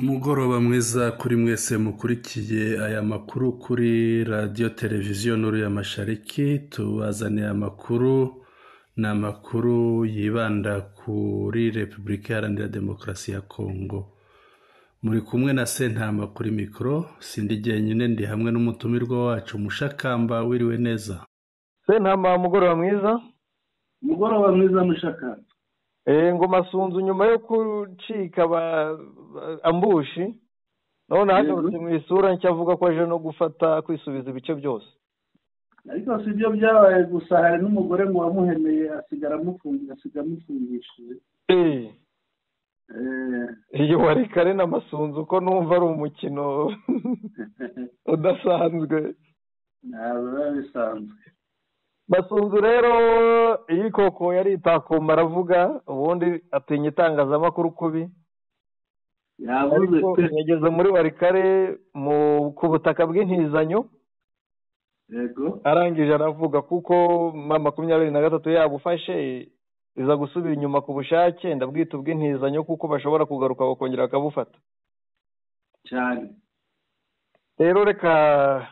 Umugoroba mwiza kuri mwese mukurikiye aya makuru kuri radio televiziyo Nuru ya Mashariki. Tubazaniye amakuru n'amakuru yibanda kuri Repubulika Iharanira Demokarasi ya Kongo. Muri kumwe na Sentama kuri mikro, sindi jyenyine ndi hamwe n'umutumirwa wacu Mushakamba. Wiriwe neza Sentama? Umugoroba mwiza. Umugoroba mwiza Mushakamba. Ngo Masunzu nyuma yo kucika ambushi none hagarutse mu isura nshya avuga ko aje no gufata kwisubiza ibice byose. Ariko si byo byabaye gusa, hari n'umugore ngo wamuhemeye asigara amufungishije. Iyo wari kare na Masunzu ko numva ari umukino udasanzwe. Ntabwo bisanzwe. Masunzu rero iyi koko yari itakoma aravuga, ubundi atinya itangazamakuru kubi. Yavuze ko yageze muri Warikare ku butaka bw'intizanyo. Yego. Arangije aravuga kuko 23 yabufashe iza gusubira inyuma ku bushake, ndabwita ubw'intizanyo kuko bashobora kugaruka bakongera akabufata cyane. Rero reka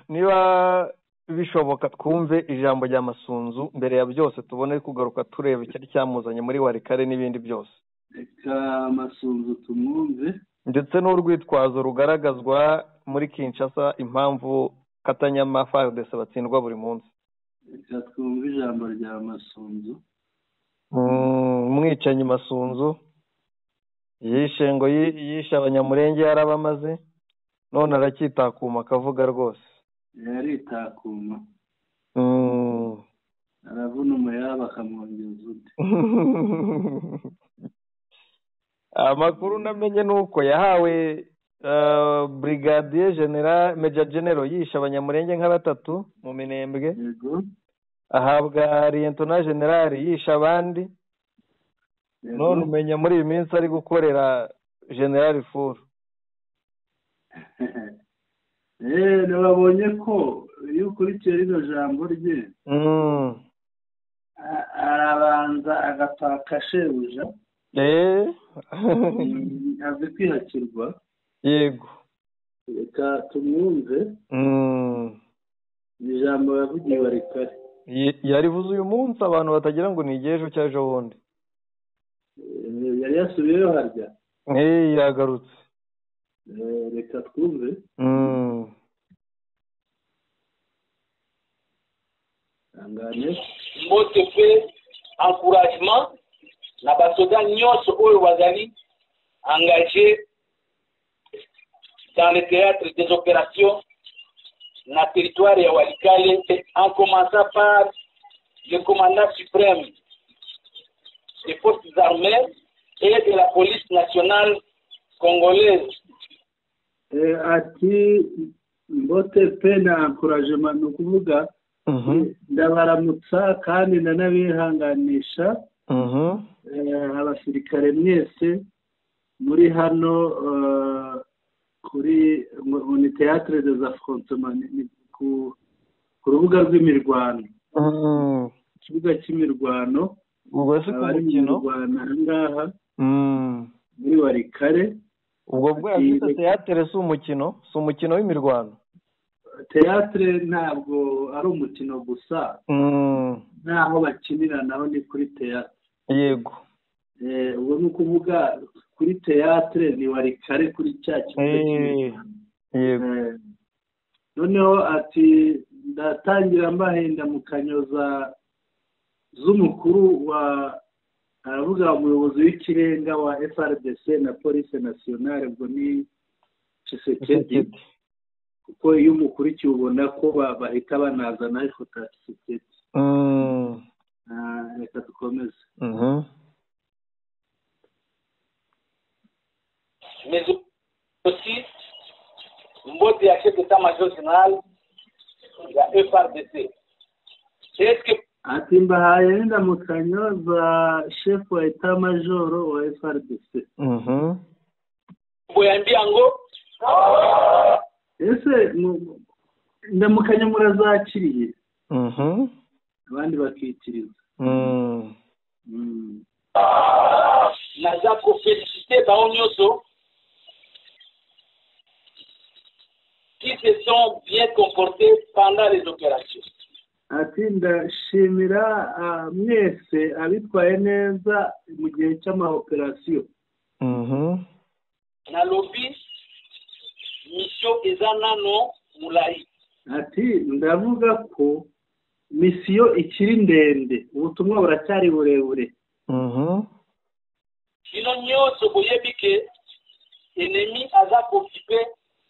niba bishoboka twumve ijambo rya Masunzu mbere ya byose, tubone kugaruka tureba icyari cyamuzanye muri Warikare n'ibindi byose. Reka Masunzu tumwumve, ndetse n'urwitwazo rugaragazwa muri Kinshasa impamvu Katanyama FARDC batsindwa buri munsi. Reka twumve ijambo rya Masunzu. Umwicanyi Masunzu yishe abanyamurenge yarabamaze, none aracyitakuma akavuga rwose. Yaritakuma. Aravuna umuyaba akamwongeza undi. Amakuru namenye nuko yahawe Brigadier General Major General yishe abanyamurenge nka 3 mu Minembwe. Yego. Ahabwa Lieutenant General yishe abandi. None umenya muri iyi minsi ari gukorera General Furu. Nababonye ko iyo ukurikiye rino jambo rye arabanza agataka shebuja. Azi kwihakirwa. Yego. Reka tumwumve. Ijambo yavugiye Warikare. Yarivuze uyu munsi abantu batagira ngo ni igejo cyaje wundi. Yari yasubiyeyo harya. Yagarutse. Reka twumve. Mot de fait encouragement na basoda nyonso oyo bazali engagé dans le théâtre des opérations na territoire ya Walikale, en commençant par le commandant suprême des forces armées et de la police nationale congolaise. Ati mbote pe na encouragement no kuvuga ndabaramutsa kandi ndanabihanganisha abasirikare mwese muri hano kuri mu théâtre des affrontements ku rubuga rw'imirwano. Ikibuga cy'imirwano ubwo se ku mukino ngaha muri Warikare. Ubwo bwo yafite théâtre si umukino w'imirwano. Théâtre ntabwo ari umukino gusa, naho bakinira naho ni kuri théâtre. Yego. Ubwo ni ukuvuga kuri théâtre ni Warikare kuri cya kibuga cy'imirwano. Yego. Noneho ati ndatangira mbahenda mu kanyoza z'umukuru wa aravuga umuyobozi w'ikirenga wa FARDC na Police Nationale, ubwo ni Tshisekedi. Kuko iyo umukurikiye ubona ko bahita banazana ifoto ya Tshisekedi. Reka dukomeze. Mais aussi mbote ya chef d'état-major général ya FARDC. Est-ce que ati mbahaye n'indamukanyo za chef wa état-major wa FARDC. Boyambia ngo ese ndamukanyo murazakiriye. Abandi bakitiriza. naza kofélicité bango nyonso qui se sont bien comportés pendant les opérations. ati ndashimira mwese abitwaye neza mu gihe cy'amaoperasiyo. Nalobi mission ezanano mulayi. Ati ndavuga ko misiyo ikiri ndende, ubutumwa buracyari burebure. Kino nyonso boyebi ke ennemi aza occuper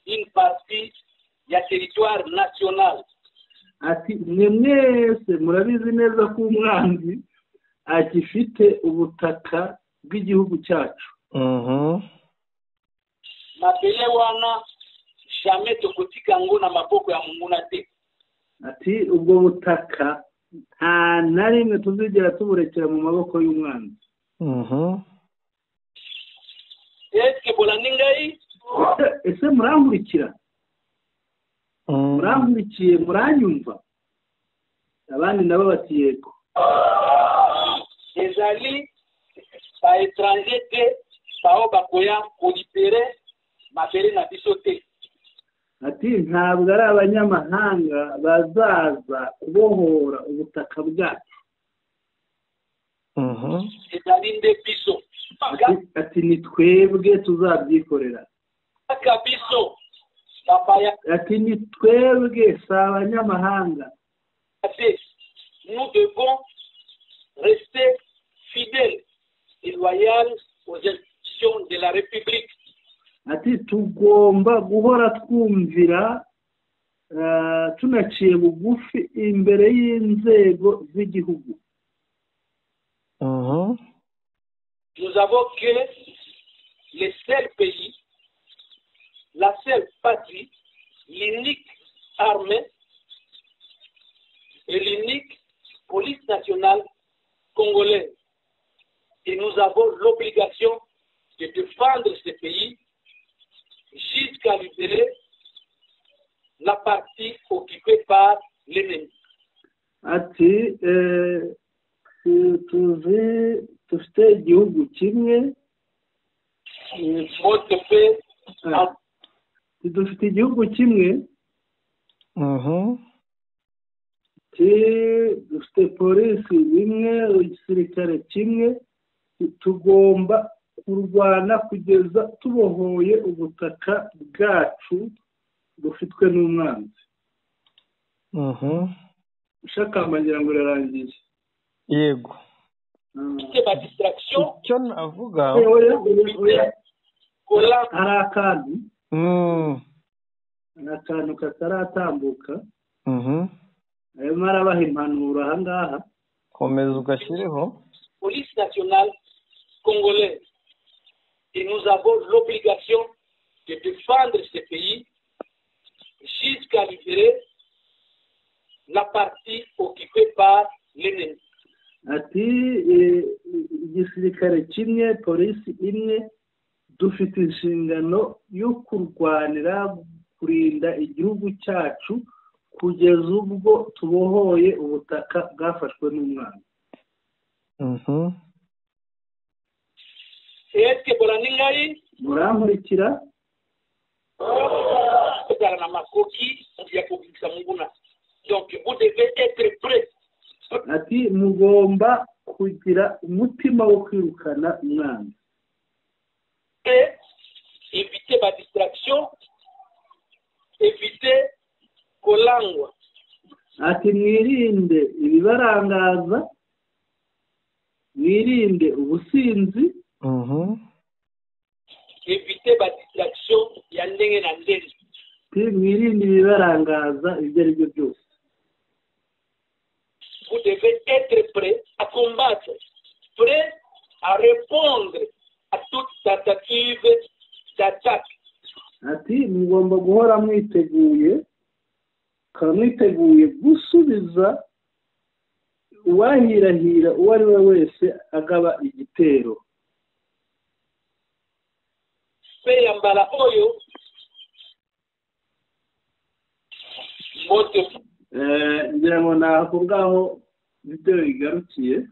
une partie ya territoire national. Ati mwe mwese murabizi neza ko umwanzi agifite ubutaka bw'igihugu cyacu. Mapele wana jamais tokotika ngo na maboko ya munguna te. Ati ubwo butaka nta na rimwe tuzigera tuburekera mu maboko y'umwanzi. Eske bolaningai? Ese murankurikira? Murankurikiye, muranyumva? Abandi nabo bati yego. Ezali ba étranger te bao bakoya kolibere mapele na biso te. Ati ntabwo ari abanyamahanga bazaza kubohora ubutaka bwacu. Ezali nde biso. Ati ni twebwe tuzabyikorera. Biso. Ati ni twebwe si abanyamahanga. Nous devons rester fidèles et loyaux aux institutions de la République. Ati tugomba guhora twumvira tunaciye bugufi imbere y'inzego z'igihugu. Nous avons que le seul pays, la seule patrie, l'unique armée et l'unique police nationale congolaise. Et nous avons l'obligation de défendre ce pays jusqu'à libérer la partie occupée par l'ennemi. Ati dufite igihugu kimwe, dufite igihugu kimwe, dufite polisi imwe, igisirikare kimwe, tugomba kurwana kugeza tubohoye ubutaka bwacu bufitwe n'umwanzi. Ushakamangira ngo irarangiye. Yego. Icyo navuga hari akantu kataratambuka, arimo arabaha impanuro aha ngaha. Komeza ugashyireho. Police nationale congolaise. Et nous avons l'obligation de défendre ce pays jusqu'à libérer la partie occupée par l'ennemi. Ati igisirikare kimwe, polisi imwe, dufite inshingano yo kurwanira kurinda igihugu cyacu kugeza ubwo tubohoye ubutaka bwafashwe n'umwanzi. Eske bolaningai? Murankurikira? Na makoki ya kubikisa munguna. Donc vous devez être prêt. Ati mugomba kugira umutima wo kwirukana umwanzi. Et éviter la distraction, éviter kolangwa. Ati mwirinde ibibarangaza, mwirinde ubusinzi, éviter la distraction ya ndenge na ndenge. Mwirinde ibibarangaza ibyo ari byo byose. Vous devez être prêt à combattre, prêt à répondre à toute tentative d'attaque. Ati mugomba guhora mwiteguye, mwiteguye gusubiza uwahirahira uwo ari we wese agaba igitero. Peyambala oyo moto ngira ngo nako ngaho video igarukiye.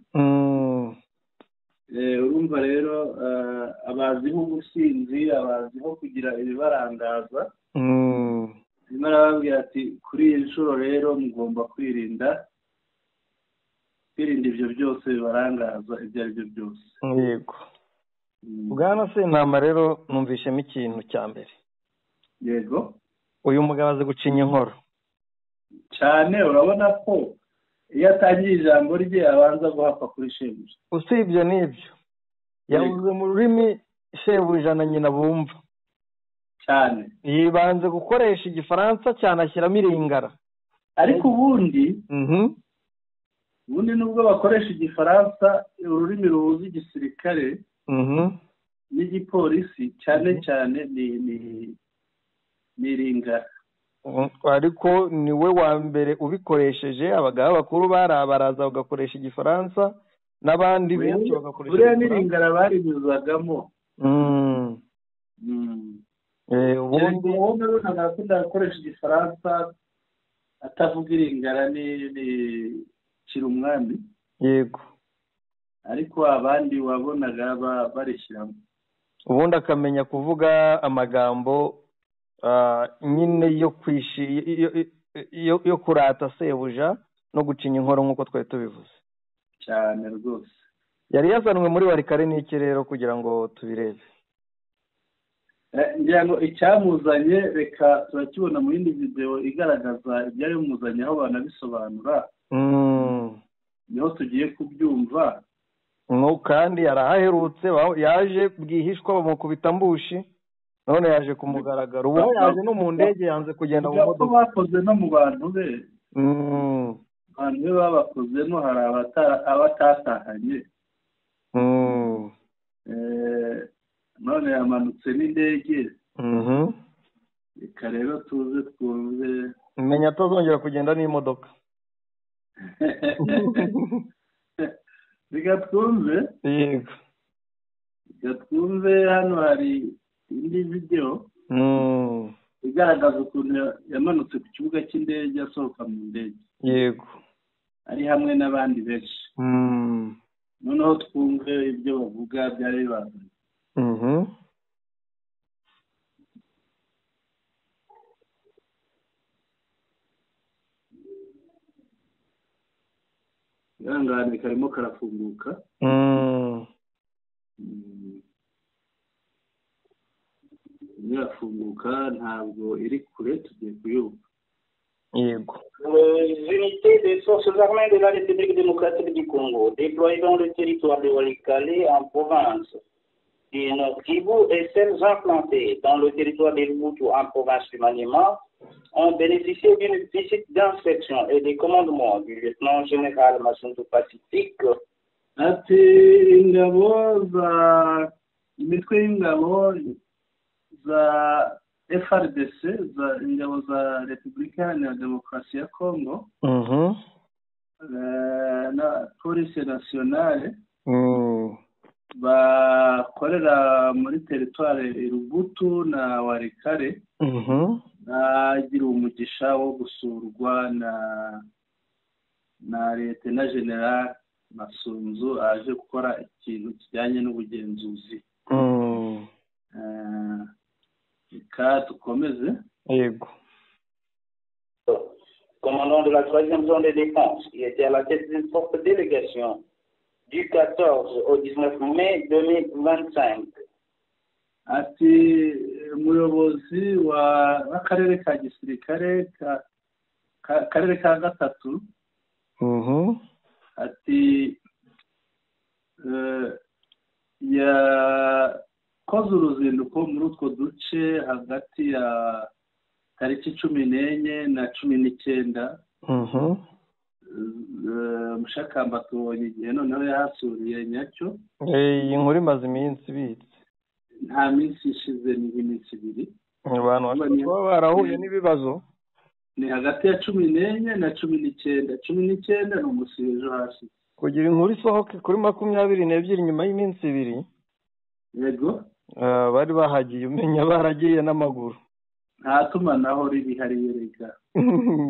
Urumva rero abaziho ubusinzi, abaziho kugira ibibarangaza, arimo arababwira ati kuri iyi nshuro rero mugomba kwirinda ibyo byose bibarangaza ibyo ari byo byose. yego bwana Sentama rero numvishemo ikintu cya mbere. Yego uyu mugabo azi gucinya inkoro cyane, urabona ko iyo atangiye ijambo rye abanza guhapfa kuri shebuja. usibye n'ibyo yavuze mu rurimi shebuja na nyina bumva cyane, yibanze gukoresha igifaransa cyane ashyiramo iringara. ariko ubundi nubwo bakoresha igifaransa, ururimi ruhuza igisirikare n'igipolisi cyane cyane ni iringara. ariko ni we wa mbere ubikoresheje. abagabo bakuru baraza bagakoresha igifaransa n'abandi benshi bagakoresha buriya n'iringara barinyuzagamo. ubundi ubundi ntabwo akunda gukoresha igifaransa atavuga iringara ni kirumwami. yego ariko abandi wabonaga barishyiramo. ubundi akamenya kuvuga amagambo nyine yo kurata sebuja no gucinya inkoro nk'uko twari tubivuze. cyane rwose. yari yazanwe muri warikare n'iki rero kugira ngo tubirebe? ngira ngo icyamuzanye reka turakibona mu yindi videwo igaragaza ibyari bimuzanye aho banabisobanura. niho tugiye kubyumva. kandi yarahaherutse yaje bwihishwa bamukubita mbushi, none yaje ku mugaragaro. ubu yaje no mu ndege, yanze kugenda mu modoka. bakoze no mu bantu be. abantu be babakozemo hari abatatahanye. none yamanutse n'indege. reka rero tuze twumve. menya atazongera kugenda n'imodoka. reka twumve. yego reka twumve. hano hari indi videwo igaragaza ukuntu yamanutse ku kibuga cy'indege asohoka mu ndege. yego ari hamwe n'abandi benshi. noneho twumve ibyo bavuga byari bibazanye. ihangane karimo karafunguka. irafunguka ntabwo iri kure, tugiye kuyumva. yego Les unités des forces armées de la République démocratique du Congo déployées dans le territoire de Walikale en province du Nord Kivu et celles implantées dans le territoire de Lubutu en province du Maniema ont bénéficié d'une visite d'inspection et de commandement du lieutenant-général Masunzu Pacifique. ati ingabo za imitwe y'ingabo za FRDC, ingabo za Repubulika Iharanira Demokarasi ya Congo na polisi nasiyonale bakorera muri teritwari Lubutu na Walikale bagira umugisha wo gusurwa na leta na General Masunzu aje gukora ikintu kijyanye n'ubugenzuzi. reka dukomeze. yego Commandant de la 3e zone de défense, qui était à la tête d'une forte délégation du 14 au 19 mai 2025. ati umuyobozi w'akarere ka gisirikare karere ka gatatu ati yakoze uruzinduko muri utwo duce hagati ya tariki 14 na 19 mushakamba tubonye igihe noneho yahasuriye nyacyo. iyi nkuru imaze iminsi ibitse, nta minsi ishize, ni iminsi ibiri. abantu bashobora barahuye n'ibibazo. ni hagati ya 14 na 19. 19 ni umunsi w'ejo hashize. kugira inkuru isohoke kuri 22 nyuma y'iminsi ibiri. yego bari bahagiye, umenya baragiye n'amaguru. nta tumanaho riri hariya reka.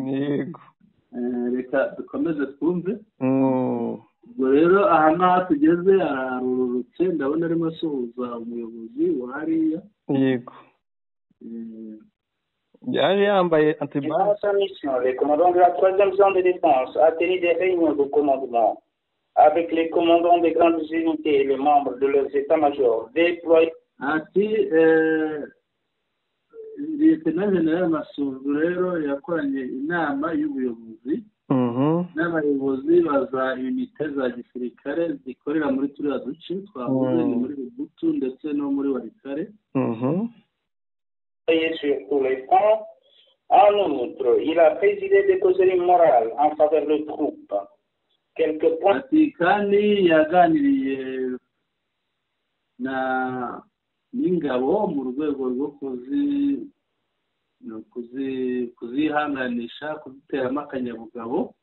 yego reka dukomeze twumve. ubwo rero aha ngaha tugeze ararurutse, ndabona arimo asuhuza umuyobozi wa hariya. yego yaje yambaye Durant antibande. sa mission, le commandant de la 3e zone de défense a tenu des réunions de commandement avec les commandants des grandes unités et les membres de leurs états-majors déployés. ati Lieutenant General Masunzu rero yakoranye inama y'ubuyobozi n'abayobozi baza unité za gisirikare zikorera muri turiya duce twavuze ni muri Butu ndetse no muri Walikale. Sur tous les fronts. En outre, il a présidé des causeries morales en faveur des troupes. Quelques points. Ati kandi yaganiriye n'ingabo mu rwego rwo kuzihanganisha kuziteramo akanyabugabo.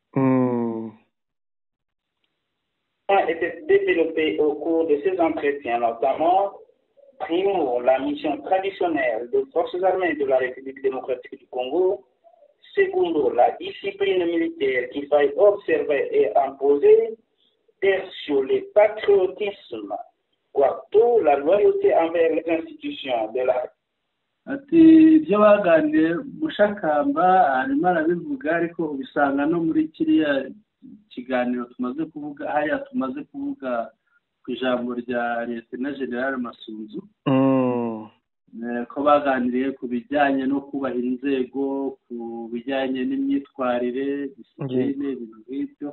Était développé au cours de ces entretiens, notamment, primo, la mission traditionnelle des forces armées de la République démocratique du Congo, secondo, la discipline militaire qu'il faille observer et imposer, tertio, le patriotisme, quarto, la loyauté envers les institutions de la. Ati ibyo baganiriye Mushakamba arimo arabivuga ariko ubisanga no muri kiriya kiganiro tumaze kuvuga haya tumaze kuvuga ku ijambo rya Lieutenant General Masunzu ko baganiriye ku bijyanye no kubaha inzego, ku bijyanye n'imyitwarire, disipline, ibintu nk'ibyo.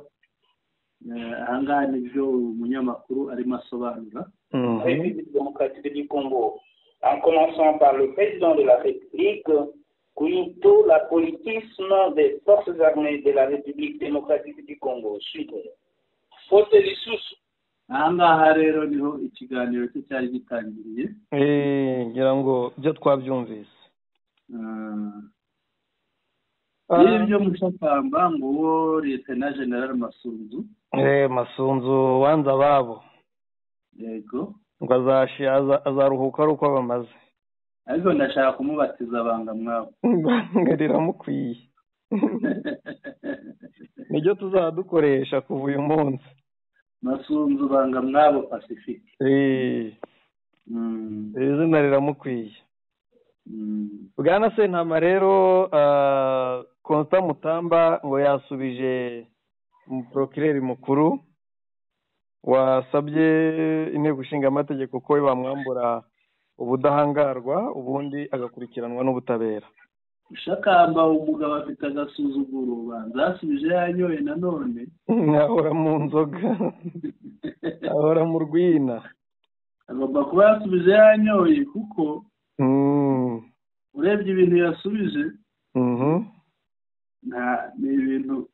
Ahangaha nibyo umunyamakuru arimo asobanura. République démocratique du Congo, en commençant par le président de la République, quinto, la politisme des forces armées de la République démocratique du Congo. Suite. Faute de sous. Ahangaha rero niho ikiganiro cye cyari gitangiriye. Ngira ngo byo twabyumvise. Ibyo Mushakamba ngo uwo Lieutenant General Masunzu. Masunzu wanze ababo. Yego. Ngo azaruhuka ari uko bamaze. Ariko ndashaka kumubatiza abanga mwabo. Riramukwiye. Nibyo tuzadukoresha kuva uyu munsi. Masunzu banga mwabo Pacifique. Izina riramukwiye. Bwana Sentama rero Constant Mutamba ngo yasubije umuprokireri mukuru wasabye inteko ishinga amategeko ko bamwambura ubudahangarwa ubundi agakurikiranwa n'ubutabera. Mushakamba umugabo afite agasuzuguro banza asubije yanyoye nanone ahora mu nzoga ahora mu rwina agomba kuba yasubije yanyoye kuko urebye ibintu yasubije ni ibintu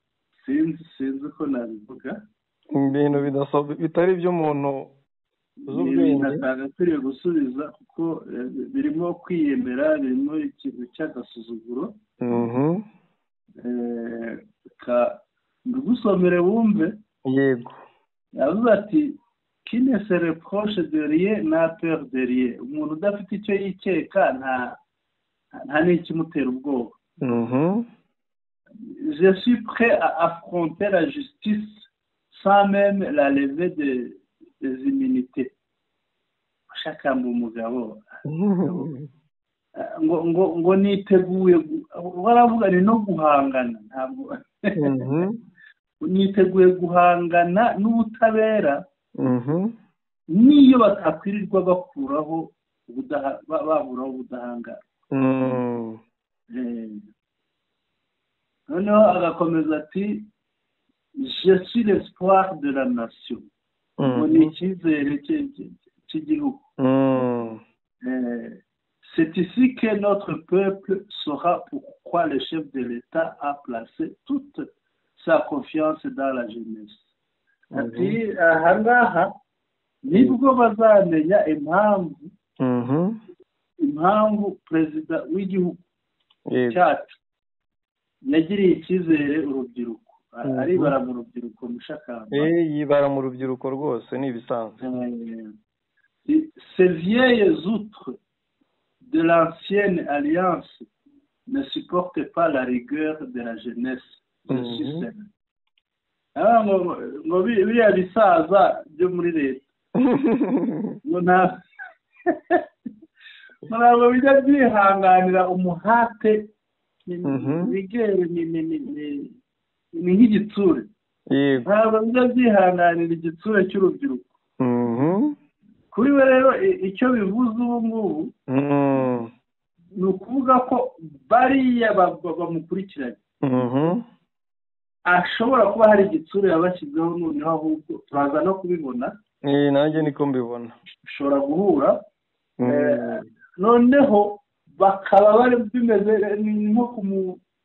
sinzi ko nabivuga, ibintu bitari iby'umuntu ibintu atagakwiriye gusubiza kuko birimo kwiyemera, birimo ikintu cy'agasuzuguro. Ndugusomere wumve. Yego. Yavuze ati qui ne se reproche de rien n'a peur de rien. Umuntu udafite icyo yikeka nta n'ikimutera ubwoba. Je suis prêt à affronter la justice sans même la levée des immunités. Mushakamba umugabo ngo niteguye, baravuga ni no guhangana, ntabwo niteguye guhangana n'ubutabera niyo batakwirirwa bakuraho baburaho ubudahangara. Noneho agakomeza ati je suis l'espoir de la nation. Ngo ni icyizere cy'igihugu. C'est ici que notre peuple saura pourquoi le chef de l'État a placé toute sa confiance dans la jeunesse. Ati ahangaha nibwo bazamenya impamvu perezida w'igihugu cyacu yagiriye icyizere urubyiruko. Aribara mu rubyiruko Mushakamba. Yibara mu rubyiruko rwose ni ibisanzwe. Ces vieilles outres de l'ancienne alliance ne supportent pas la rigueur de la jeunesse. Ngo biriya bisaza byo muri leta ngo ntabwo bijya byihanganira umuhate bigere ni nk'igitsure ntabwo bijya byihanganira igitsure cy'urubyiruko kuri we rero icyo bivuze ubu ngubu ni ukuvuga ko bariya bamukurikiranye ashobora kuba hari igitsure yabashyizeho noneho ahubwo turaza no kubibona nanjye niko mbibona bishobora guhura noneho bakaba bari bimeze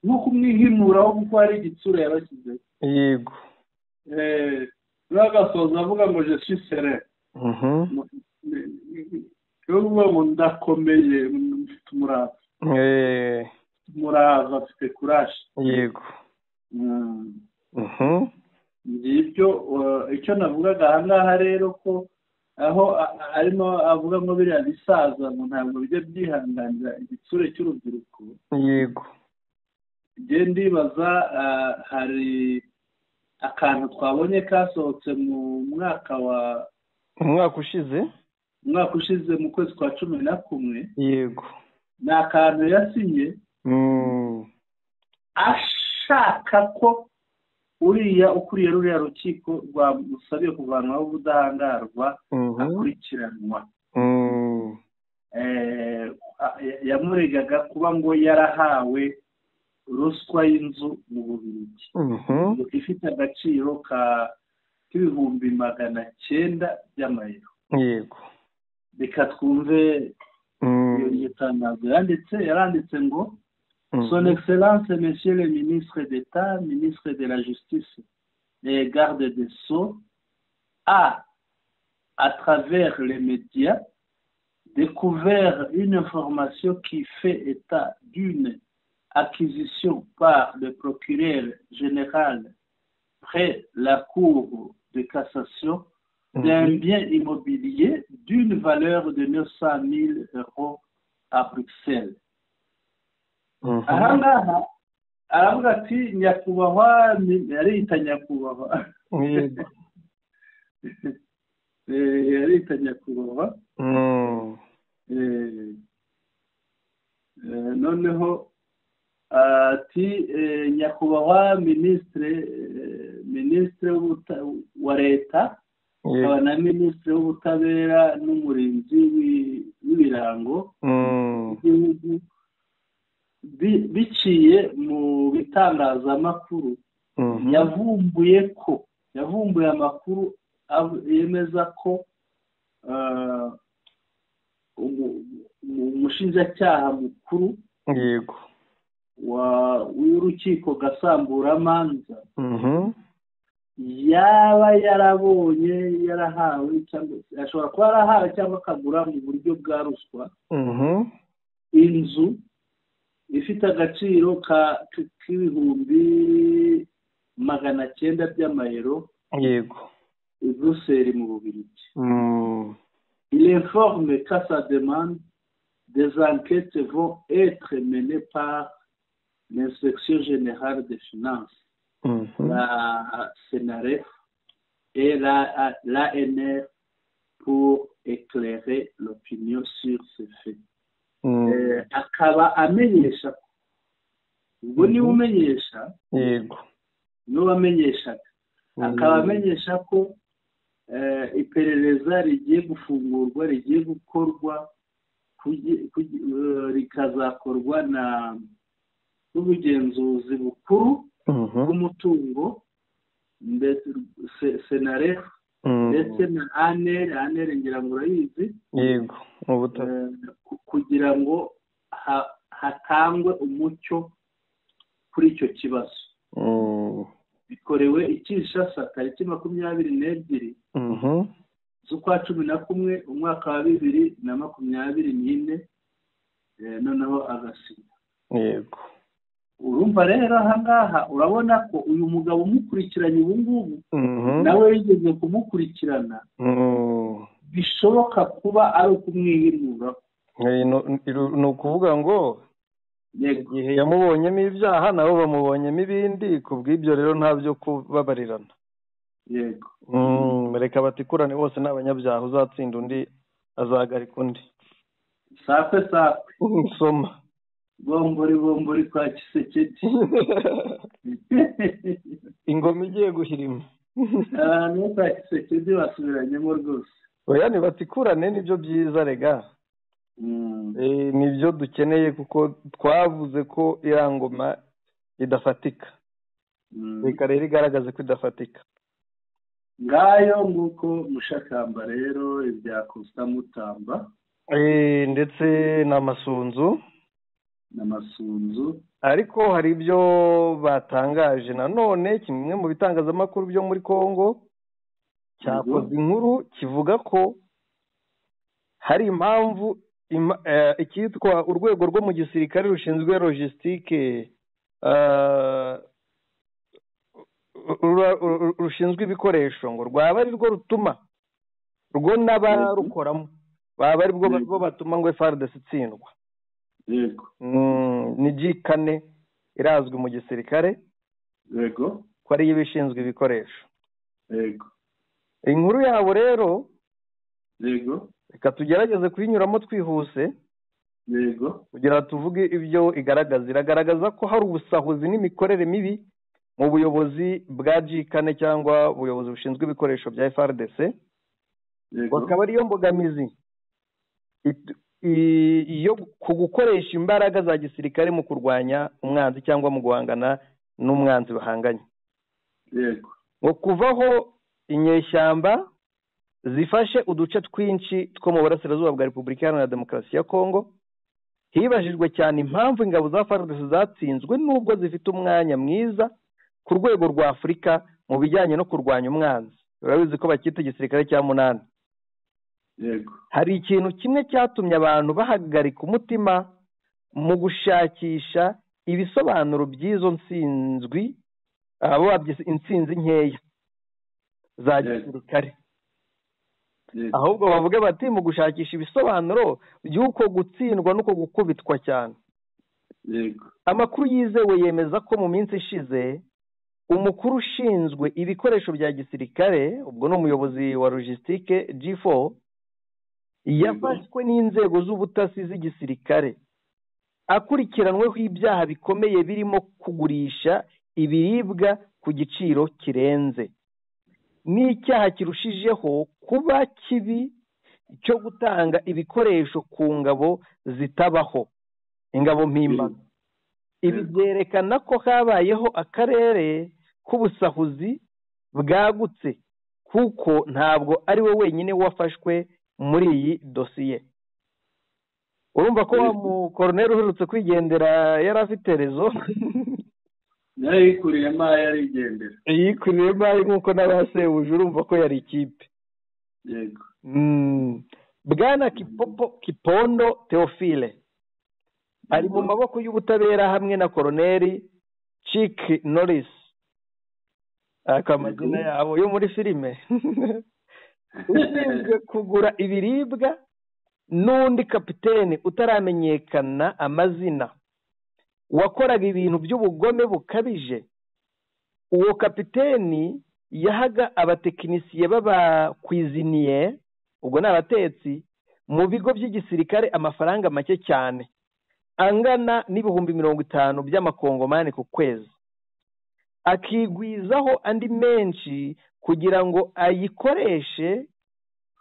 nko kumwihimuraho kuko hari igitsure yabashyizeho yego n'agasoza avuga ngo je suis serein ngo ndakomeye mfite umurava mfite kuraje yego ngibyo icyo navugaga aha ngaha rero ko aho arimo avuga ngo biriya bisaza ngo ntabwo bijya byihanganira igitsure cy'urubyiruko yego njye ndibaza hari akantu twabonye kasohotse mu mwaka ushize mu kwezi kwa 11 yego ni akantu yasinye ashaka ko uriya ukuriye ruriya rukiko rwamusabiye kuvanwaho ubudahangarwa akurikiranwa yamuregaga kuba ngo yarahawe ruswa y'inzu mu Bubiligi ifite agaciro k'ibihumbi 900 by'amayero yego reka twumve iyo tangazo yaranditse ngo Son Excellence Monsieur le Ministre d'État, Ministre de la Justice et Garde des Sceaux, a, à travers les médias, découvert une information qui fait état d'une acquisition par le procureur général près la Cour de cassation d'un bien immobilier d'une valeur de 900 000 € à Bruxelles. aha ngaha aravuga ati nyakubahwa yarita nyakubahwa noneho ati nyakubahwa minisitiri wa leta akaba na minisitiri w'ubutabera n'umurinzi w'ibirango by'igihugu biciye mu bitangazamakuru yavumbuye amakuru yemeza ko umushinjacyaha mukuru w'urukiko gasamburamanza yaba yarahawe cyangwa ashobora kuba yarahawe cyangwa akagura mu buryo bwa ruswa inzu ifite agaciro k'ibihumbi 900 by'amayero yego i Bruxelles mu Bubiligi. Il informe qu'à sa demande des enquêtes vont être menées par l'inspection générale des finances, la CNRF et l'ANR pour éclairer l'opinion sur ces faits. Akaba amenyesha ubwo niba umenyesha yego niba amenyeshaga akaba amenyesha ko iperereza rigiye gufungurwa rigiye gukorwa rikazakorwa n'ubugenzuzi bukuru bw'umutungo senaref ndetse na anere ngira ngo urayizi yego kugira ngo hatangwe umucyo kuri icyo kibazo bikorewe i Kinshasa tariki 22 z'ukwa 11 umwaka wa 2024 noneho agasinya yego urumva rero aha ngaha urabona ko uyu mugabo umukurikiranye ubu ngubu nawe yigeze kumukurikirana bishoboka kuba ari ukumwihimura ni ukuvuga ngo igihe yamubonyemo ibyaha nabo bamubonyemo ibindi ku bw'ibyo rero nta byo kubabarirana yego reka batikurane bose ni abanyabyaha uzatsinda undi azagarika undi sape soma bombori kwa Kisekedi. ingoma igiye guhirima. Abantu bo kwa Kisekedi basubiranyemo rwose. Oya ntibatikurane nibyo byiza rega. Nibyo dukeneye kuko twavuze ko irangoma idafatika. Reka rero igaragaze ko idafatika. Ngayo nguko Mushakamba rero ibya Mutamba. Ndetse n'amasunzu. Ariko hari ibyo batangaje nanone, kimwe mu bitangazamakuru byo muri Kongo cyakoze inkuru kivuga ko hari impamvu ikitwa urwego rwo mu gisirikare rushinzwe logistique rushinzwe ibikoresho ngo rwaba ari rwo rutuma rwo n'abarukoramo baba ari bwo batuma ngo FARDC itsindwa. Yego. Ni G4 irazwi mu gisirikare. Yego. Ko ari ibishinzwe ibikoresho. Yego. Inkuru yabo rero. Yego. Reka tugerageze kuyinyuramo twihuse. Yego. Kugira tuvuge ibyo igaragaza. Iragaragaza ko hari ubusahuzi n'imikorere mibi mu buyobozi bwa G4 cyangwa ubuyobozi bushinzwe ibikoresho bya FARDC. Yego. Bakaba ariyo mbogamizi iyo gukoresha imbaraga za gisirikare mu kurwanya umwanzi cyangwa mu guhangana n'umwanzi bahanganye. Yego. Ngo kuvaho inyeshyamba zifashe uduce twinshi two mu burasirazuba bwa Repubulika Iharanira Demokarasi ya Kongo, hibajijwe cyane impamvu ingabo za FARDC zatsinzwe nubwo zifite umwanya mwiza ku rwego rwa Afurika mu bijyanye no kurwanya umwanzi. Urabizi ko bakita igisirikare cya munani. Yego. Hari ikintu kimwe cyatumye abantu bahagarika umutima mu gushakisha ibisobanuro by'izo nsinzwi, abo babyise insinzi nkeya za gisirikare. Ahubwo bavuga bati mu gushakisha ibisobanuro by'uko gutsindwa n'uko gukubitwa cyane. Yego. Amakuru yizewe yemeza ko mu minsi ishize umukuru ushinzwe ibikoresho bya gisirikare, ubwo n'umuyobozi wa logistique G4, yafashwe n'inzego z'ubutasi z'igisirikare akurikiranweho ibyaha bikomeye birimo kugurisha ibiribwa ku giciro kirenze, n'icyaha kirushijeho kuba kibi cyo gutanga ibikoresho ku ngabo zitabaho, ingabo mpimbano. Ibi byerekana ko habayeho akarere k'ubusahuzi bwagutse, kuko ntabwo ari we wenyine wafashwe muri iyi dosiye. Urumva ko wa mukoroneri uherutse kwigendera yari afite rezo. Yikuriyemo yarigendera. Yikuriyemo nk'uko n'abasebuje, urumva ko yari ikipe. Yego. Bwana Kipondo Theophile ari mu maboko y'ubutabera hamwe na koroneri Chick Norris, akamazina yabo yo muri filime, ushinzwe kugura ibiribwa, n'undi kapiteni utaramenyekana amazina wakoraga ibintu by'ubugome bukabije. Uwo kapiteni yahaga abatekinisiye b'abakwiziniye, ubwo ni abatetsi, mu bigo by'igisirikare amafaranga make cyane angana n'ibihumbi 50 by'amakongomani ku kwezi, akigwizaho andi menshi kugira ngo ayikoreshe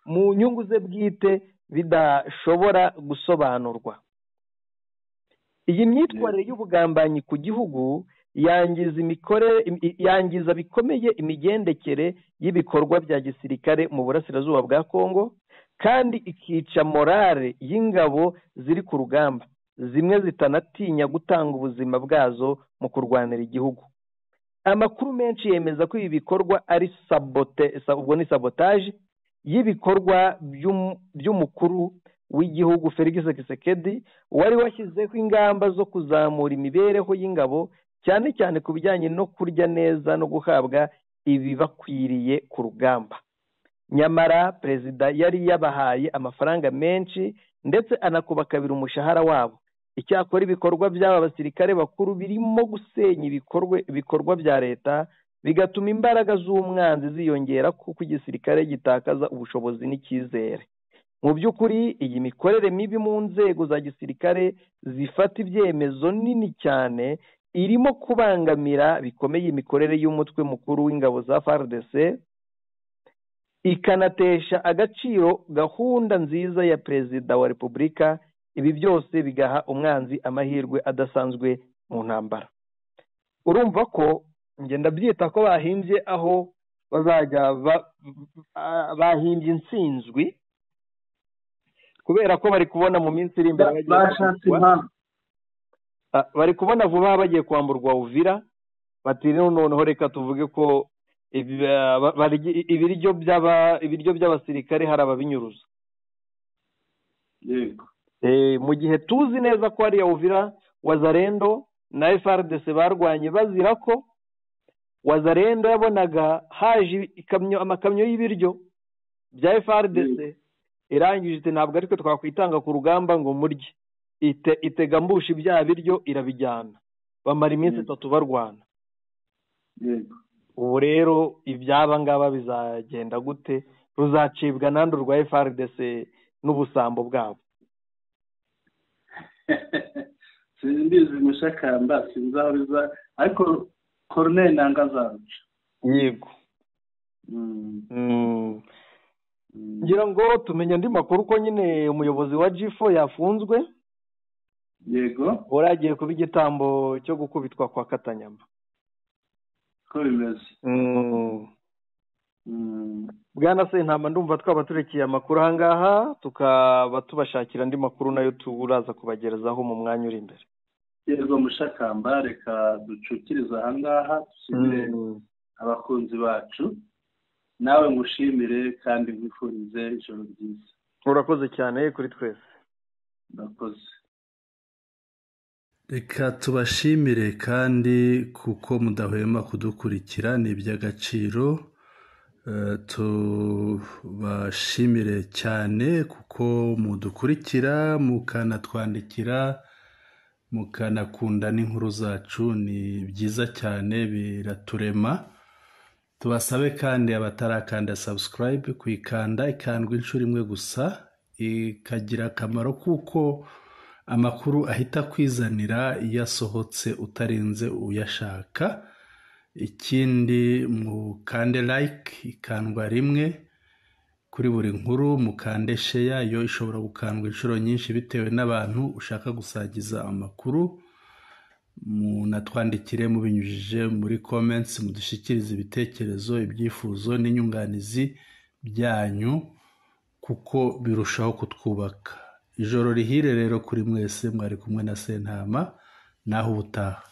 mu nyungu ze bwite bidashobora gusobanurwa. Iyi myitwarire y'ubugambanyi ku gihugu yangiza bikomeye imigendekere y'ibikorwa bya gisirikare mu burasirazuba bwa Kongo, kandi ikica morale y'ingabo ziri ku rugamba, zimwe zitanatinya gutanga ubuzima bwazo mu kurwanira igihugu. Amakuru menshi yemeza ko ibi bikorwa ari sabotage y'ibikorwa by'umukuru w'igihugu Felix Tshisekedi, wari washyizeho ingamba zo kuzamura imibereho y'ingabo, cyane cyane ku bijyanye no kurya neza no guhabwa ibibakwiriye ku rugamba. Nyamara perezida yari yabahaye amafaranga menshi ndetse anakubakabira umushahara wabo. Icyakora ibikorwa by'aba basirikare bakuru birimo gusenya ibikorwa bya leta, bigatuma imbaraga z'umwanzi ziyongera kuko igisirikare gitakaza ubushobozi n'icyizere. mu by'ukuri iyi mikorere mibi mu nzego za gisirikare zifata ibyemezo nini cyane irimo kubangamira bikomeye imikorere y'umutwe mukuru w'ingabo za FARDC, ikanatesha agaciro gahunda nziza ya perezida wa repubulika. Ibi byose bigaha umwanzi amahirwe adasanzwe mu ntambara. Urumva ko ngenda byita ko bahimbye aho bazajya bahimbye intsinzwi, kubera ko bari kubona mu minsi iri imbere bari kubona vuba bagiye kwamburwa Uvira, bati noneho reka tuvuge ko ibiryo by'abasirikare hari ababinyuruza. yego Mu gihe tuzi neza ko hariya Uvira Wazalendo na FARDC barwanye bazira ko Wazalendo yabonaga haje amakamyo y'ibiryo bya FARDC, irangije iti ntabwo ariko twakwitanga ku rugamba ngo murye, itega mbushi bya biryo irabijyana, bamara iminsi 3 barwana. yego ubu rero ibyaba ngaba bizagenda gute? Ruzacibwa nando rwa FARDC n'ubusambo bwabo. simbizi mushakamba sinzaho biza, ariko Colonel Nangazaruca. Yego. Ngira ngo tumenye andi makuru ko nyine umuyobozi wa G4 yafunzwe. Yego. Uragiye kuba igitambo cyo gukubitwa kwa Katanyamba. Ko bimeze. Bwana Sentama, ndumva twaba turekeye amakuru ahangaha, tukaba tubashakira andi makuru nayo turaza kubagerezaho mu mwanya uri imbere. Yego mushakamba, reka ducukiriza ahangaha dushimire abakunzi bacu, nawe ngushimire kandi ngwifurize ijoro ryiza. Urakoze cyane kuri twese. Ndakoze. Reka tubashimire kandi kuko mudahwema kudukurikira, ni iby'agaciro. Tubashimire cyane kuko mudukurikira, mukanatwandikira, mukanakunda n'inkuru zacu, ni byiza cyane, biraturema. Tubasabe kandi abatarakanda subscribe kuyikanda, ikandwa inshuro imwe gusa, ikagira akamaro kuko amakuru ahita kwizanira iyo asohotse utarinze uyashaka. Ikindi mukande like, ikandwa rimwe kuri buri nkuru, mukande share, yo ishobora gukandwa inshuro nyinshi bitewe n'abantu ushaka gusagiza amakuru. Munatwandikire mubinyujije muri comments, mudushyikirize ibitekerezo, ibyifuzo n'inyunganizi byanyu kuko birushaho kutwubaka. Ijoro rihire rero kuri mwese, mwari kumwe na Sentama, naho ubutaha.